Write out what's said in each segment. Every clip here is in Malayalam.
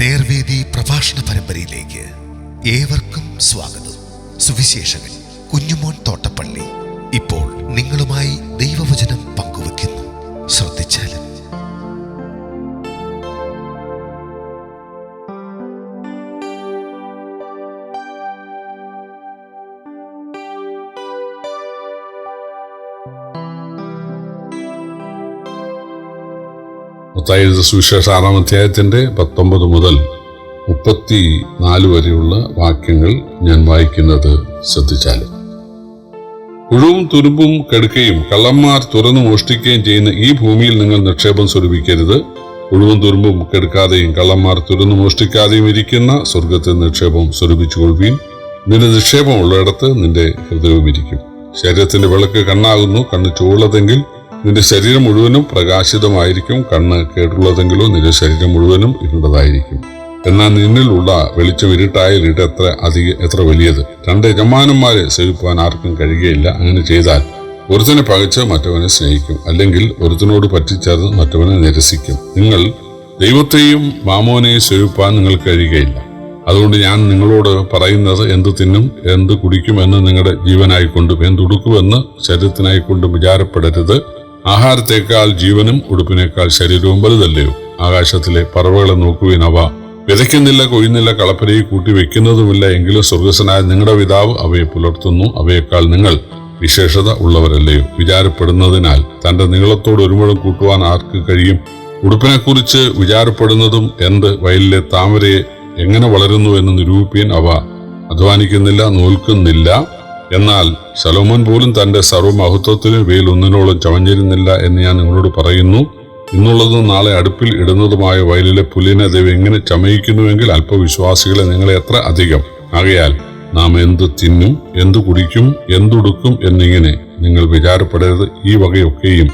നേർവേദി പ്രഭാഷണ പരമ്പരയിലേക്ക് ഏവർക്കും സ്വാഗതം. സുവിശേഷകൻ കുഞ്ഞുമോൻ തോട്ടപ്പള്ളി ഇപ്പോൾ നിങ്ങളുമായി ദൈവവചനം പങ്കുവെക്കുന്നു. ശ്രദ്ധിച്ചാലും. മത്തായി സുവിശേഷ 6-ാം അധ്യായത്തിന്റെ 19 മുതൽ 34 വരെയുള്ള വാക്യങ്ങൾ ഞാൻ വായിക്കുന്നത് ശ്രദ്ധിച്ചാലും. പുഴുവും തുരുമ്പും കെടുക്കുകയും കള്ളന്മാർ തുറന്നു മോഷ്ടിക്കുകയും ചെയ്യുന്ന ഈ ഭൂമിയിൽ നിങ്ങൾ നിക്ഷേപം സ്വരൂപിക്കരുത്. പുഴുവും തുരുമ്പും കെടുക്കാതെയും കള്ളന്മാർ തുറന്നു മോഷ്ടിക്കാതെയും ഇരിക്കുന്ന സ്വർഗത്തിൽ നിക്ഷേപം സ്വരൂപിച്ചുകൊള്ളുവീൻ. നിന്റെ നിക്ഷേപം ഉള്ളിടത്ത് നിന്റെ ഹൃദയവും ഇരിക്കും. ശരീരത്തിന്റെ വിളക്ക് കണ്ണാകുന്നു. കണ്ണ് ചുവള്ളതെങ്കിൽ നിന്റെ ശരീരം മുഴുവനും പ്രകാശിതമായിരിക്കും. കണ്ണ് കേടുള്ളതെങ്കിലോ നിന്റെ ശരീരം മുഴുവനും ഇരുണ്ടതായിരിക്കും. എന്നാൽ നിന്നിലുള്ള വെളിച്ചം ഇരുട്ടായാൽ എത്ര വലിയത്. 2 യജമാനന്മാരെ സേവിപ്പാൻ ആർക്കും കഴിയുകയില്ല. അങ്ങനെ ചെയ്താൽ ഒരുത്തനെ പകച്ച് മറ്റവനെ സ്നേഹിക്കും, അല്ലെങ്കിൽ ഒരുത്തനോട് പറ്റിച്ചേർന്ന് മറ്റവനെ നിരസിക്കും. നിങ്ങൾ ദൈവത്തെയും മാമോനെയും സേവിപ്പാൻ നിങ്ങൾക്ക് കഴിയുകയില്ല. അതുകൊണ്ട് ഞാൻ നിങ്ങളോട് പറയുന്നത്, എന്ത് തിന്നും എന്ത് കുടിക്കുമെന്ന് നിങ്ങളുടെ ജീവനായിക്കൊണ്ടും എന്തുടുക്കുമെന്ന് ശരീരത്തിനായിക്കൊണ്ടും വിചാരപ്പെടരുത്. ആഹാരത്തേക്കാൾ ജീവനും ഉടുപ്പിനേക്കാൾ ശരീരവും വലുതല്ലയോ? ആകാശത്തിലെ പറവകളെ നോക്കുവിൻ. അവ വിതയ്ക്കുന്നില്ല, കൊയ്യുന്നില്ല, കളപ്പരയിൽ കൂട്ടി വെക്കുന്നതുമില്ല. എങ്കിലും സ്വർഗസ്വനായ നിങ്ങളുടെ പിതാവ് അവയെ പുലർത്തുന്നു. അവയേക്കാൾ നിങ്ങൾ വിശേഷത ഉള്ളവരല്ലയോ? വിചാരപ്പെടുന്നതിനാൽ തന്റെ നീളത്തോട് ഒരു മുഴം കൂട്ടുവാൻ ആർക്ക് കഴിയും? ഉടുപ്പിനെക്കുറിച്ച് വിചാരപ്പെടുന്നതും എന്ത്? വയലിലെ താമരയെ എങ്ങനെ വളരുന്നു എന്ന് നിരൂപിപ്പീൻ. അവ അധ്വാനിക്കുന്നില്ല, നൂൽക്കുന്നില്ല. എന്നാൽ ശലോമോൻ പോലും തന്റെ സർവ്വമഹത്വത്തിന് ഇവയിൽ ഒന്നിനോളം ചമഞ്ഞിരുന്നില്ല എന്ന് ഞാൻ നിങ്ങളോട് പറയുന്നു. ഇന്നുള്ളതും നാളെ അടുപ്പിൽ ഇടുന്നതുമായ വയലിലെ പുല്ലിനെ ദൈവം എങ്ങനെ ചമയിക്കുന്നുവെങ്കിൽ അല്പവിശ്വാസികളെ നിങ്ങളെ എത്ര അധികം. ആകയാൽ നാം എന്ത് തിന്നും എന്തു കുടിക്കും എന്തുടുക്കും എന്നിങ്ങനെ നിങ്ങൾ വിചാരപ്പെടരുത്. ഈ വകയൊക്കെയും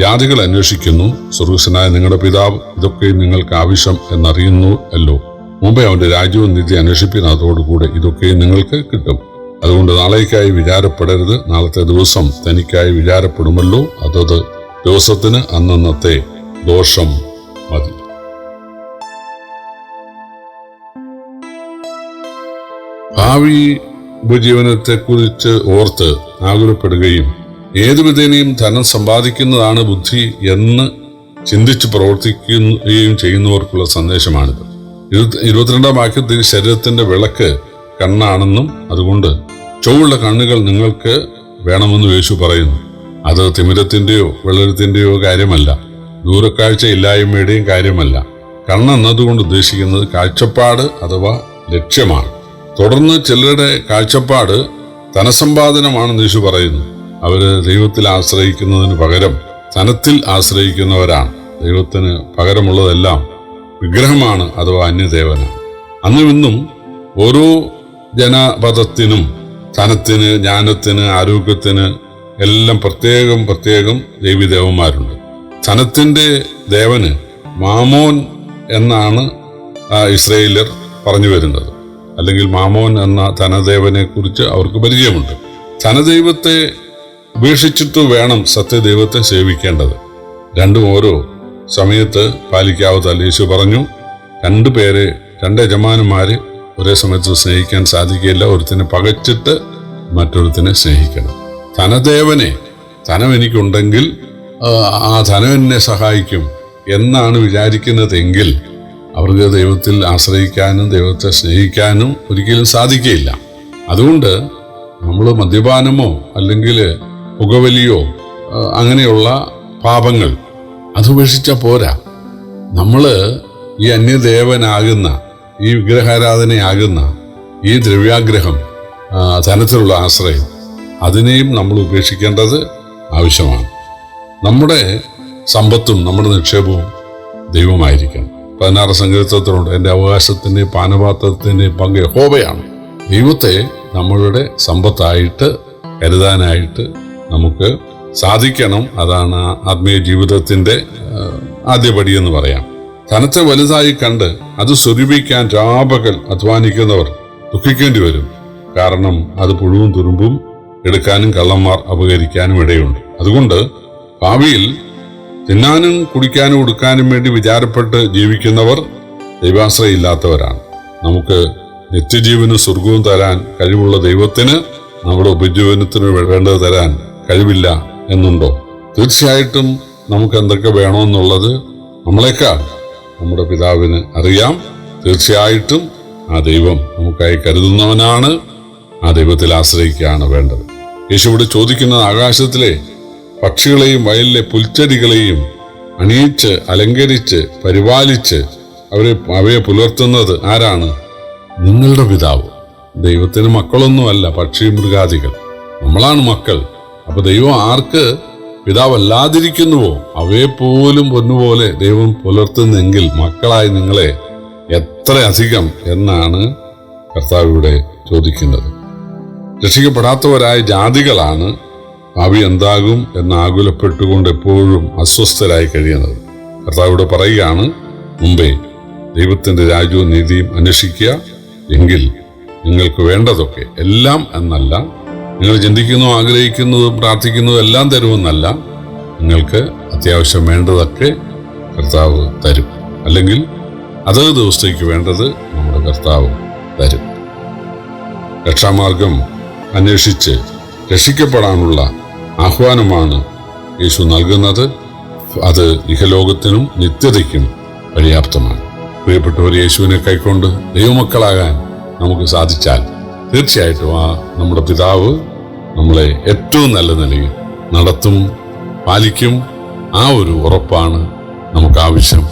ജാതികൾ അന്വേഷിക്കുന്നു. സ്വർഗസ്വനായ നിങ്ങളുടെ പിതാവ് ഇതൊക്കെയും നിങ്ങൾക്ക് ആവശ്യം എന്നറിയുന്നു അല്ലോ. മുമ്പേ അവന്റെ രാജ്യവും നീതി അന്വേഷിപ്പിൻ, അതോടുകൂടെ ഇതൊക്കെയും നിങ്ങൾക്ക് കിട്ടും. അതുകൊണ്ട് നാളേക്കായി വിചാരപ്പെടരുത്. നാളത്തെ ദിവസം തനിക്കായി വിചാരപ്പെടുമല്ലോ. അതത് ദിവസത്തിന് അന്നന്നത്തെ ദോഷം മതി. ഭാവി ഉപജീവനത്തെക്കുറിച്ച് ഓർത്ത് ആകുലപ്പെടുകയും ഏതുവിധേനയും ധനം സമ്പാദിക്കുന്നതാണ് ബുദ്ധി എന്ന് ചിന്തിച്ച് പ്രവർത്തിക്കുകയും ചെയ്യുന്നവർക്കുള്ള സന്ദേശമാണിത്. 22-ാം വാക്യത്തിൽ ശരീരത്തിന്റെ വിളക്ക് കണ്ണാണെന്നും അതുകൊണ്ട് ചൊവ്വുള്ള കണ്ണുകൾ നിങ്ങൾക്ക് വേണമെന്ന് യേശു പറയുന്നു. അത് തിമിരത്തിന്റെയോ വെള്ളത്തിന്റെയോ കാര്യമല്ല, ദൂരക്കാഴ്ച ഇല്ലായ്മയുടെയും കാര്യമല്ല. കണ്ണെന്നതുകൊണ്ട് ഉദ്ദേശിക്കുന്നത് കാഴ്ചപ്പാട് അഥവാ ലക്ഷ്യമാണ്. തുടർന്ന് ചിലരുടെ കാഴ്ചപ്പാട് ധനസമ്പാദനമാണെന്ന് യേശു പറയുന്നു. അവര് ദൈവത്തിൽ ആശ്രയിക്കുന്നതിന് പകരം ധനത്തിൽ ആശ്രയിക്കുന്നവരാണ്. ദൈവത്തിന് പകരമുള്ളതെല്ലാം വിഗ്രഹമാണ് അഥവാ അന്യദേവനാണ്. അന്നും ഇന്നും ഓരോ ജനപദത്തിനും ധനത്തിന്, ജ്ഞാനത്തിന്, ആരോഗ്യത്തിന് എല്ലാം പ്രത്യേകം ദേവീദേവന്മാരുണ്ട്. ധനത്തിന്റെ ദേവന് മാമോൻ എന്നാണ് ഇസ്രായേല്യർ പറഞ്ഞു വരുന്നത്. അല്ലെങ്കിൽ മാമോൻ എന്ന ധനദേവനെ കുറിച്ച് അവർക്ക് പരിചയമുണ്ട്. ധനദൈവത്തെ ഉപേക്ഷിച്ചിട്ട് വേണം സത്യദൈവത്തെ സേവിക്കേണ്ടത്. രണ്ടും ഓരോ സമയത്ത് പാലിക്കാവതല്ല. യേശു പറഞ്ഞു, 2 യജമാനന്മാരെ ഒരേ സമയത്ത് സ്നേഹിക്കാൻ സാധിക്കില്ല. ഒരുത്തിനെ പകച്ചിട്ട് മറ്റൊരുത്തിനെ സ്നേഹിക്കണം. ധനം എനിക്കുണ്ടെങ്കിൽ ആ ധനം എന്നെ സഹായിക്കും എന്നാണ് വിചാരിക്കുന്നതെങ്കിൽ അവർക്ക് ദൈവത്തിൽ ആശ്രയിക്കാനും ദൈവത്തെ സ്നേഹിക്കാനും ഒരിക്കലും സാധിക്കുകയില്ല. അതുകൊണ്ട് നമ്മൾ മദ്യപാനമോ അല്ലെങ്കിൽ പുകവലിയോ അങ്ങനെയുള്ള പാപങ്ങൾ അതുപേക്ഷിച്ചാൽ പോരാ. നമ്മൾ ഈ അന്യദേവനാകുന്ന, ഈ വിഗ്രഹാരാധനയാകുന്ന ഈ ദ്രവ്യാഗ്രഹം, ധനത്തിലുള്ള ആശ്രയം, അതിനെയും നമ്മൾ ഉപേക്ഷിക്കേണ്ടത് ആവശ്യമാണ്. നമ്മുടെ സമ്പത്തും നമ്മുടെ നിക്ഷേപവും ദൈവമായിരിക്കണം. 16 സങ്കീർത്തനത്തിലുണ്ട്, എൻ്റെ അവകാശത്തിൻ്റെയും പാനപാത്രത്തിൻ്റെയും പങ്ക് യഹോവയാണ്. ദൈവത്തെ നമ്മളുടെ സമ്പത്തായിട്ട് കരുതാനായിട്ട് നമുക്ക് സാധിക്കണം. അതാണ് ആത്മീയ ജീവിതത്തിൻ്റെ ആദ്യപടി എന്ന് പറയാം. ധനത്തെ വലുതായി കണ്ട് അത് സ്വരൂപിക്കാൻ രാപകൽ അധ്വാനിക്കുന്നവർ ദുഃഖിക്കേണ്ടി വരും. കാരണം അത് പുഴുവും തുരുമ്പും എടുക്കാനും കള്ളന്മാർ അപകരിക്കാനും ഇടയുണ്ട്. അതുകൊണ്ട് ഭാവിയിൽ തിന്നാനും കുടിക്കാനും ഉടുക്കാനും വേണ്ടി വിചാരപ്പെട്ട് ജീവിക്കുന്നവർ ദൈവാശ്രയം ഇല്ലാത്തവരാണ്. നമുക്ക് നിത്യജീവനും സ്വർഗവും തരാൻ കഴിവുള്ള ദൈവത്തിന് നമ്മുടെ ഉപജീവനത്തിന് വേണ്ടത് തരാൻ കഴിവില്ല എന്നുണ്ടോ? തീർച്ചയായിട്ടും നമുക്ക് എന്തൊക്കെ വേണമെന്നുള്ളത് നമ്മളെക്കാൾ നമ്മുടെ പിതാവിന് അറിയാം. തീർച്ചയായിട്ടും ആ ദൈവം നമുക്കായി കരുതുന്നവനാണ്. ആ ദൈവത്തിൽ ആശ്രയിക്കുകയാണ് വേണ്ടത്. യേശുവിടെ ചോദിക്കുന്നത്, ആകാശത്തിലെ പക്ഷികളെയും വയലിലെ പുൽച്ചെടികളെയും അണിയിച്ച് അലങ്കരിച്ച് പരിപാലിച്ച് അവയെ പുലർത്തുന്നത് ആരാണ്? നിങ്ങളുടെ പിതാവ്. ദൈവത്തിന് മക്കളൊന്നുമല്ല പക്ഷി മൃഗാദികൾ, നമ്മളാണ് മക്കൾ. അപ്പൊ ദൈവം ആർക്ക് പിതാവല്ലാതിരിക്കുന്നുവോ അവയെ പോലും പൊന്നുപോലെ ദൈവം പുലർത്തുന്നെങ്കിൽ മക്കളായി നിങ്ങളെ എത്ര അധികം എന്നാണ് കർത്താവ് ഇവിടെ ചോദിക്കുന്നത്. രക്ഷിക്കപ്പെടാത്തവരായ ജാതികളാണ് ഭാവി എന്താകും എന്ന് ആകുലപ്പെട്ടുകൊണ്ട് എപ്പോഴും അസ്വസ്ഥരായി കഴിയുന്നത്. കർത്താവ് ഇവിടെ പറയുകയാണ്, മുമ്പേ ദൈവത്തിന്റെ രാജ്യവും നീതിയും അന്വേഷിക്കുക, എങ്കിൽ നിങ്ങൾക്ക് വേണ്ടതൊക്കെ എല്ലാം എന്നല്ല, നിങ്ങൾ ചിന്തിക്കുന്നതും ആഗ്രഹിക്കുന്നതും പ്രാർത്ഥിക്കുന്നതും എല്ലാം തരുമെന്നല്ല, നിങ്ങൾക്ക് അത്യാവശ്യം വേണ്ടതൊക്കെ കർത്താവ് തരും. അല്ലെങ്കിൽ അതേ ദിവസത്തേക്ക് വേണ്ടത് നമ്മുടെ കർത്താവ് തരും. രക്ഷാമാർഗം അന്വേഷിച്ച് രക്ഷിക്കപ്പെടാനുള്ള ആഹ്വാനമാണ് യേശു നൽകുന്നത്. അത് ഇഹലോകത്തിനും നിത്യതയ്ക്കും പര്യാപ്തമാണ്. പ്രിയപ്പെട്ടവർ, യേശുവിനെ കൈക്കൊണ്ട് ദൈവമക്കളാകാൻ നമുക്ക് സാധിച്ചാൽ തീർച്ചയായിട്ടും നമ്മുടെ പിതാവ് നമ്മളെ ഏറ്റവും നല്ല നിലയിൽ നടത്തും, പാലിക്കും. ആ ഒരു ഉറപ്പാണ് നമുക്ക് ആവശ്യം.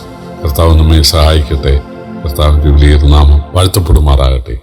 കർത്താവ് നമ്മെ സഹായിക്കട്ടെ. കർത്താവിന്റെ വലിയ നാമം വാഴ്ത്തപ്പെടുമാറാകട്ടെ.